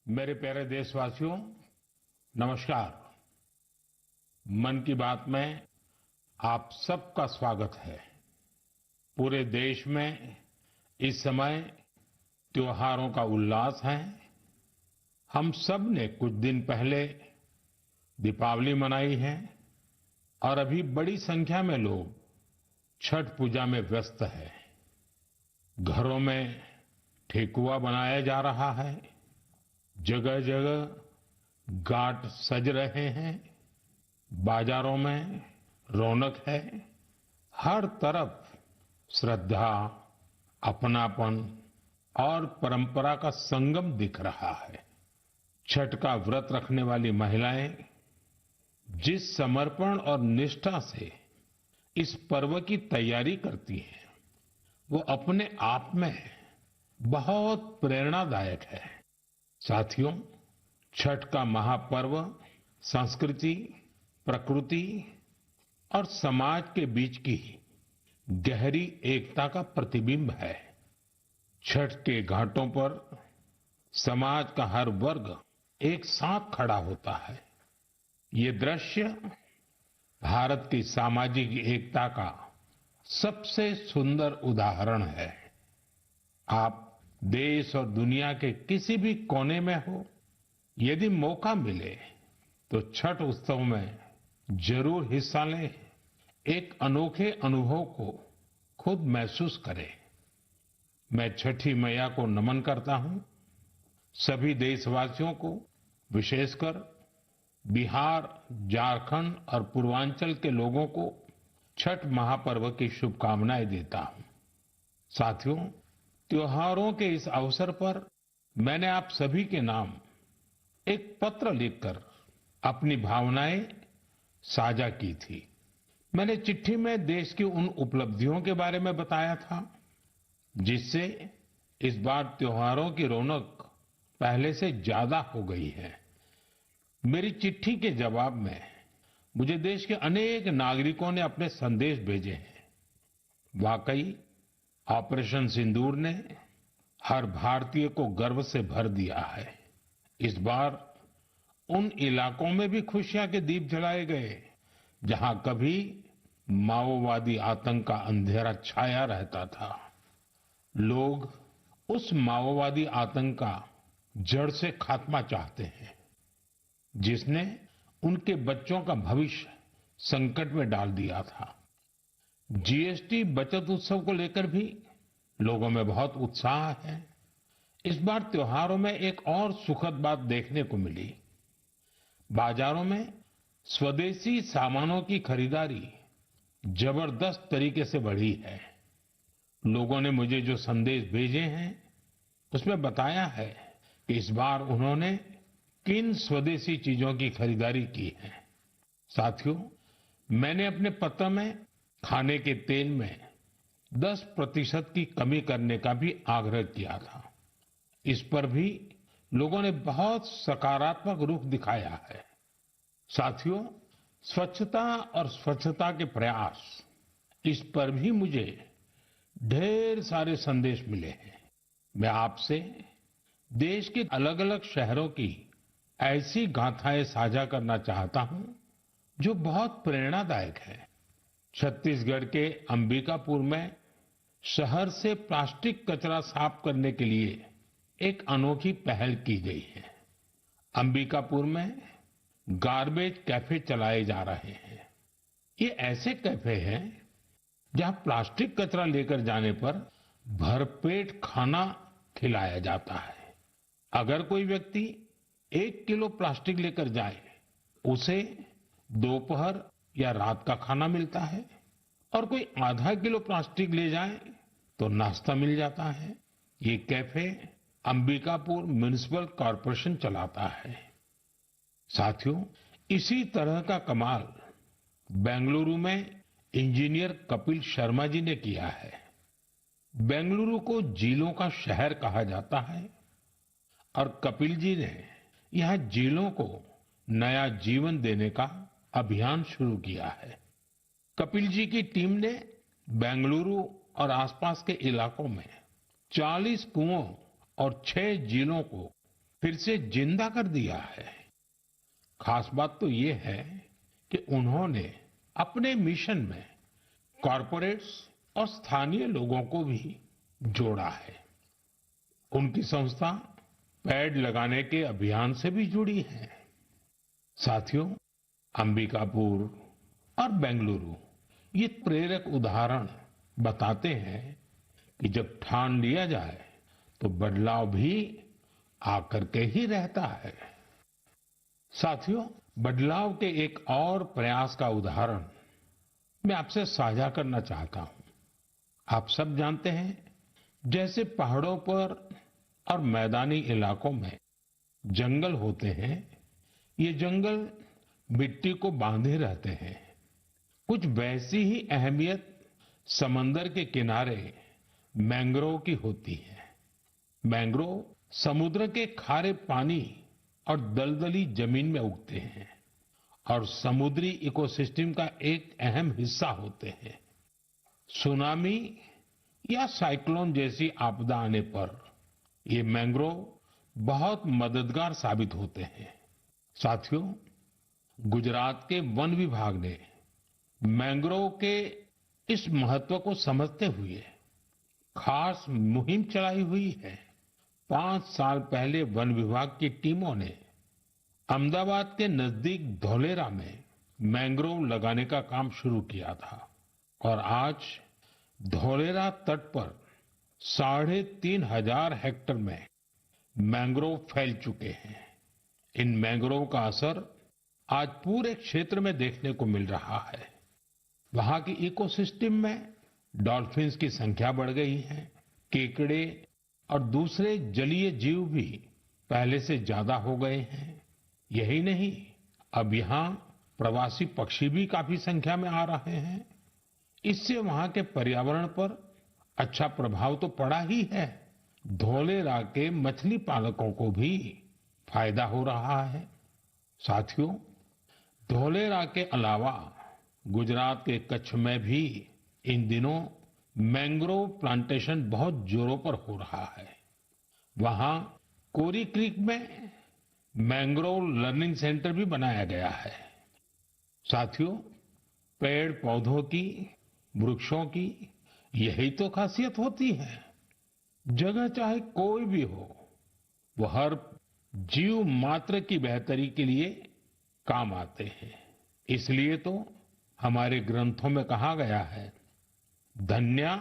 मेरे प्यारे देशवासियों, नमस्कार। मन की बात में आप सबका स्वागत है। पूरे देश में इस समय त्योहारों का उल्लास है। हम सब ने कुछ दिन पहले दीपावली मनाई है और अभी बड़ी संख्या में लोग छठ पूजा में व्यस्त हैं। घरों में ठेकुआ बनाया जा रहा है, जगह जगह घाट सज रहे हैं, बाजारों में रौनक है। हर तरफ श्रद्धा, अपनापन और परंपरा का संगम दिख रहा है। छठ का व्रत रखने वाली महिलाएं जिस समर्पण और निष्ठा से इस पर्व की तैयारी करती हैं, वो अपने आप में बहुत प्रेरणादायक है। साथियों, छठ का महापर्व संस्कृति, प्रकृति और समाज के बीच की गहरी एकता का प्रतिबिंब है। छठ के घाटों पर समाज का हर वर्ग एक साथ खड़ा होता है। ये दृश्य भारत की सामाजिक एकता का सबसे सुंदर उदाहरण है। आप देश और दुनिया के किसी भी कोने में हो, यदि मौका मिले तो छठ उत्सव में जरूर हिस्सा लें। एक अनोखे अनुभव को खुद महसूस करें। मैं छठी मैया को नमन करता हूं। सभी देशवासियों को, विशेषकर बिहार, झारखंड और पूर्वांचल के लोगों को छठ महापर्व की शुभकामनाएं देता हूं। साथियों, त्योहारों के इस अवसर पर मैंने आप सभी के नाम एक पत्र लिखकर अपनी भावनाएं साझा की थी। मैंने चिट्ठी में देश की उन उपलब्धियों के बारे में बताया था जिससे इस बार त्योहारों की रौनक पहले से ज्यादा हो गई है। मेरी चिट्ठी के जवाब में मुझे देश के अनेक नागरिकों ने अपने संदेश भेजे हैं। वाकई ऑपरेशन सिंदूर ने हर भारतीय को गर्व से भर दिया है। इस बार उन इलाकों में भी खुशियां के दीप जलाए गए जहां कभी माओवादी आतंक का अंधेरा छाया रहता था। लोग उस माओवादी आतंक का जड़ से खात्मा चाहते हैं, जिसने उनके बच्चों का भविष्य संकट में डाल दिया था। जीएसटी बचत उत्सव को लेकर भी लोगों में बहुत उत्साह है। इस बार त्योहारों में एक और सुखद बात देखने को मिली। बाजारों में स्वदेशी सामानों की खरीदारी जबरदस्त तरीके से बढ़ी है। लोगों ने मुझे जो संदेश भेजे हैं, उसमें बताया है कि इस बार उन्होंने किन स्वदेशी चीजों की खरीदारी की है। साथियों, मैंने अपने पत्र में खाने के तेल में 10% की कमी करने का भी आग्रह किया था। इस पर भी लोगों ने बहुत सकारात्मक रुख दिखाया है। साथियों, स्वच्छता और स्वच्छता के प्रयास, इस पर भी मुझे ढेर सारे संदेश मिले हैं। मैं आपसे देश के अलग अलग शहरों की ऐसी गाथाएं साझा करना चाहता हूं जो बहुत प्रेरणादायक है। छत्तीसगढ़ के अंबिकापुर में शहर से प्लास्टिक कचरा साफ करने के लिए एक अनोखी पहल की गई है। अंबिकापुर में गार्बेज कैफे चलाए जा रहे हैं। ये ऐसे कैफे हैं जहां प्लास्टिक कचरा लेकर जाने पर भरपेट खाना खिलाया जाता है। अगर कोई व्यक्ति 1 किलो प्लास्टिक लेकर जाए, उसे दोपहर या रात का खाना मिलता है, और कोई आधा किलो प्लास्टिक ले जाए तो नाश्ता मिल जाता है। ये कैफे अंबिकापुर म्युनिसिपल कॉर्पोरेशन चलाता है। साथियों, इसी तरह का कमाल बेंगलुरु में इंजीनियर कपिल शर्मा जी ने किया है। बेंगलुरु को झीलों का शहर कहा जाता है और कपिल जी ने यहाँ झीलों को नया जीवन देने का अभियान शुरू किया है। कपिल जी की टीम ने बेंगलुरु और आसपास के इलाकों में 40 कुओं और 6 झीलों को फिर से जिंदा कर दिया है। खास बात तो ये है कि उन्होंने अपने मिशन में कॉरपोरेट्स और स्थानीय लोगों को भी जोड़ा है। उनकी संस्था पेड़ लगाने के अभियान से भी जुड़ी है। साथियों, अंबिकापुर और बेंगलुरु ये प्रेरक उदाहरण बताते हैं कि जब ठान लिया जाए तो बदलाव भी आकर के ही रहता है। साथियों, बदलाव के एक और प्रयास का उदाहरण मैं आपसे साझा करना चाहता हूं। आप सब जानते हैं, जैसे पहाड़ों पर और मैदानी इलाकों में जंगल होते हैं, ये जंगल मिट्टी को बांधे रहते हैं। कुछ वैसी ही अहमियत समंदर के किनारे मैंग्रोव की होती है। मैंग्रोव समुद्र के खारे पानी और दलदली जमीन में उगते हैं और समुद्री इकोसिस्टम का एक अहम हिस्सा होते हैं। सुनामी या साइक्लोन जैसी आपदा आने पर ये मैंग्रोव बहुत मददगार साबित होते हैं। साथियों, गुजरात के वन विभाग ने मैंग्रोव के इस महत्व को समझते हुए खास मुहिम चलाई हुई है। 5 साल पहले वन विभाग की टीमों ने अहमदाबाद के नजदीक धौलेरा में मैंग्रोव लगाने का काम शुरू किया था और आज धौलेरा तट पर 3,500 हेक्टेयर में मैंग्रोव फैल चुके हैं। इन मैंग्रोव का असर आज पूरे क्षेत्र में देखने को मिल रहा है। वहां की इकोसिस्टम में डॉल्फिन्स की संख्या बढ़ गई है। केकड़े और दूसरे जलीय जीव भी पहले से ज्यादा हो गए हैं। यही नहीं, अब यहाँ प्रवासी पक्षी भी काफी संख्या में आ रहे हैं। इससे वहां के पर्यावरण पर अच्छा प्रभाव तो पड़ा ही है, धौलेरा के मछली पालकों को भी फायदा हो रहा है। साथियों, धौलेरा के अलावा गुजरात के कच्छ में भी इन दिनों मैंग्रोव प्लांटेशन बहुत जोरों पर हो रहा है। वहां कोरी क्रीक में मैंग्रोव लर्निंग सेंटर भी बनाया गया है। साथियों, पेड़ पौधों की, वृक्षों की यही तो खासियत होती है। जगह चाहे कोई भी हो, वो हर जीव मात्र की बेहतरी के लिए काम आते हैं। इसलिए तो हमारे ग्रंथों में कहा गया है, धन्या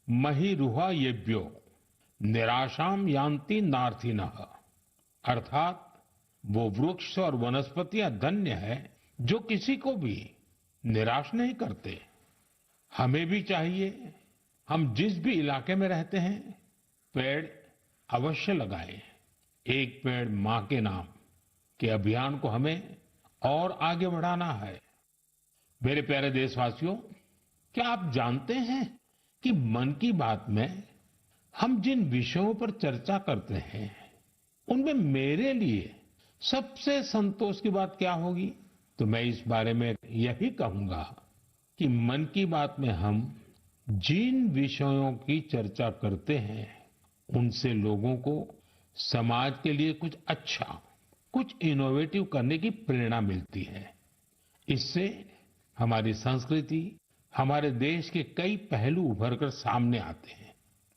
महिरुहा येभ्यो निराशाम यान्ति नार्थिनः। अर्थात वो वृक्ष और वनस्पतियां धन्य है जो किसी को भी निराश नहीं करते। हमें भी चाहिए, हम जिस भी इलाके में रहते हैं, पेड़ अवश्य लगाएं। एक पेड़ मां के नाम के अभियान को हमें और आगे बढ़ाना है। मेरे प्यारे देशवासियों, क्या आप जानते हैं कि मन की बात में हम जिन विषयों पर चर्चा करते हैं, उनमें मेरे लिए सबसे संतोष की बात क्या होगी? तो मैं इस बारे में यही कहूंगा कि मन की बात में हम जिन विषयों की चर्चा करते हैं, उनसे लोगों को समाज के लिए कुछ अच्छा, कुछ इनोवेटिव करने की प्रेरणा मिलती है। इससे हमारी संस्कृति, हमारे देश के कई पहलू उभर कर सामने आते हैं।